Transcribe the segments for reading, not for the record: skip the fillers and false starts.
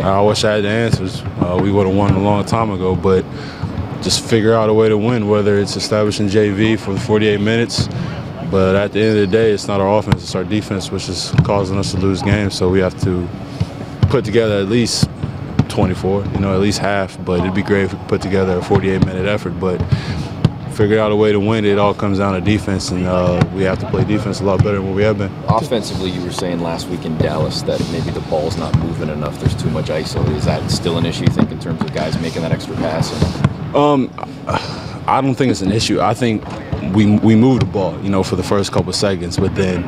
I wish I had the answers. We would have won a long time ago, but just figure out a way to win, whether it's establishing JV for 48 minutes. But at the end of the day, it's not our offense, it's our defense, which is causing us to lose games. So we have to put together at least 24, at least half. But it'd be great if we could put together a 48-minute effort. But figure out a way to win. It all comes down to defense, and we have to play defense a lot better than what we have been. Offensively, you were saying last week in Dallas that maybe the ball's not moving enough. There's too much ISO. Is that still an issue, you think, in terms of guys making that extra pass? I don't think it's an issue. I think we move the ball, for the first couple seconds, but then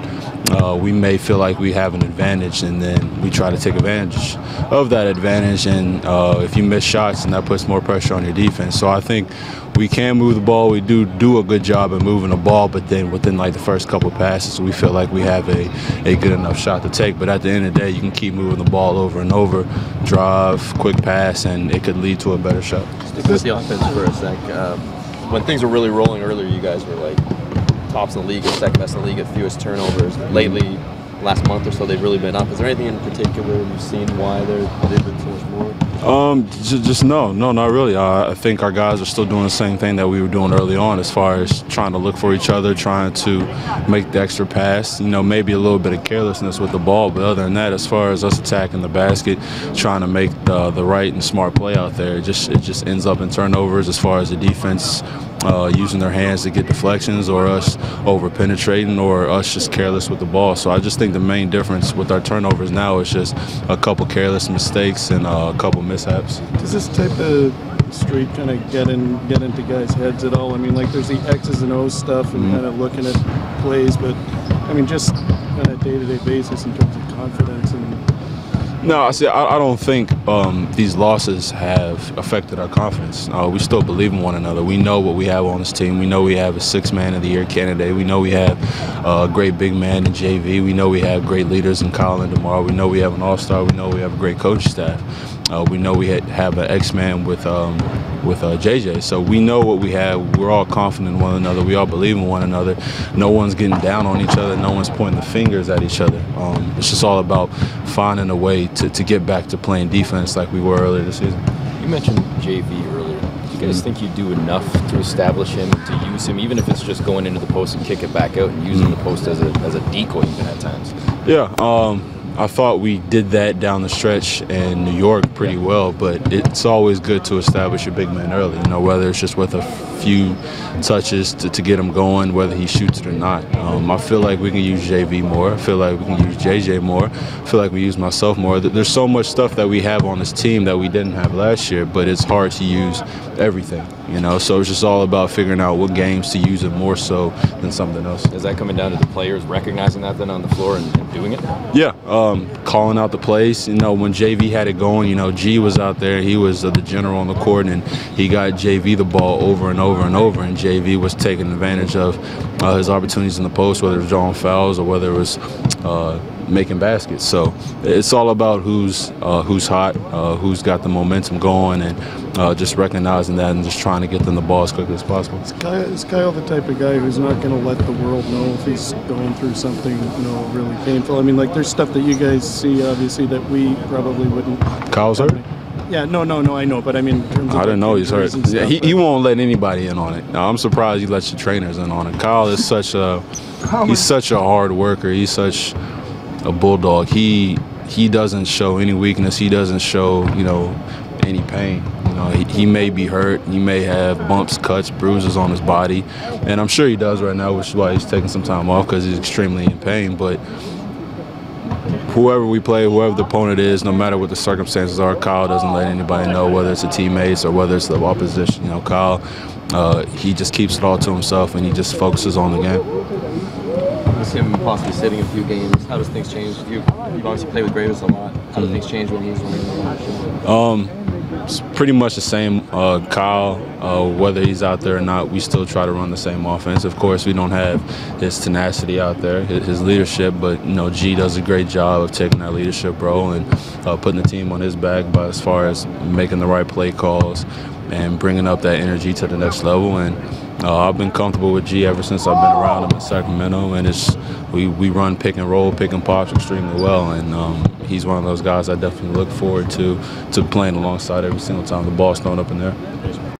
we may feel like we have an advantage, and then we try to take advantage of that advantage. And if you miss shots, then that puts more pressure on your defense. So I think we can move the ball. We do a good job of moving the ball, but then within like the first couple passes, we feel like we have a good enough shot to take. But at the end of the day, you can keep moving the ball over and over, drive, quick pass, and it could lead to a better shot. Stick with the offense for a sec. When things were really rolling earlier, you guys were like tops in the league, or second best in the league at fewest turnovers. Lately, last month or so, they've really been up. Is there anything in particular you've seen why they've been so much more? Just no, not really. I think our guys are still doing the same thing that we were doing early on, as far as trying to look for each other, trying to make the extra pass. Maybe a little bit of carelessness with the ball, but other than that, as far as us attacking the basket, trying to make the right and smart play out there, it just ends up in turnovers. As far as the defense using their hands to get deflections, or us over penetrating, or us just careless with the ball. So I just think the main difference with our turnovers now is just a couple careless mistakes and a couple mishaps. Does this type of streak kind of get into guys' heads at all? I mean, like there's the X's and O's stuff and kind of looking at plays, but I mean just on a day-to-day basis in terms of confidence and. No, I don't think these losses have affected our confidence. We still believe in one another. We know what we have on this team. We know we have a six-man of the year candidate. We know we have a great big man in JV. We know we have great leaders in Kyle and DeMar. We know we have an all-star. We know we have a great coaching staff. We know we have an X-Man with JJ. So we know what we have. We're all confident in one another. We all believe in one another. No one's getting down on each other. No one's pointing the fingers at each other. It's just all about finding a way to get back to playing defense like we were earlier this season. You mentioned JV earlier. Do you guys think you do enough to establish him, to use him, even if it's just going into the post and kick it back out and using the post as a decoy even at times? Yeah. I thought we did that down the stretch in New York pretty well, but it's always good to establish your big man early, whether it's just with a few touches to get him going, whether he shoots it or not. I feel like we can use JV more. I feel like we can use JJ more. I feel like we use myself more. There's so much stuff that we have on this team that we didn't have last year, but it's hard to use everything, So it's just all about figuring out what games to use it more so than something else. Is that coming down to the players recognizing that then on the floor and doing it? Yeah, calling out the plays. When JV had it going, G was out there. He was the general on the court, and he got JV the ball over and over and over, and JV was taking advantage of his opportunities in the post, whether it was drawing fouls or whether it was making baskets. So it's all about who's hot, who's got the momentum going, and just recognizing that and just trying to get them the ball as quickly as possible. Is Kyle the type of guy who's not going to let the world know if he's going through something really painful? I mean, like there's stuff that you guys see obviously that we probably wouldn't. Kyle's hurt? Yeah, no, I know, but I mean, in terms of I didn't know he's hurt. Stuff, yeah, he won't let anybody in on it. No, I'm surprised he lets your trainers in on it. Kyle is such a hard worker. He's such a bulldog. He doesn't show any weakness. He doesn't show any pain. He may be hurt. He may have bumps, cuts, bruises on his body, and I'm sure he does right now, which is why he's taking some time off, because he's extremely in pain. But whoever we play, whoever the opponent is, no matter what the circumstances are, Kyle doesn't let anybody know, whether it's the teammates or whether it's the opposition. Kyle, he just keeps it all to himself, and he just focuses on the game. With him possibly sitting a few games, how does things change? You've obviously played with Gravis a lot. How do things change when he's on the It's pretty much the same. Kyle, whether he's out there or not, we still try to run the same offense. Of course, we don't have his tenacity out there, his leadership, but G does a great job of taking that leadership role and putting the team on his back, but as far as making the right play calls and bringing up that energy to the next level. And I've been comfortable with G ever since I've been around him in Sacramento, and we run pick and roll, pick and pops extremely well, and he's one of those guys I definitely look forward to playing alongside every single time the ball's thrown up in there.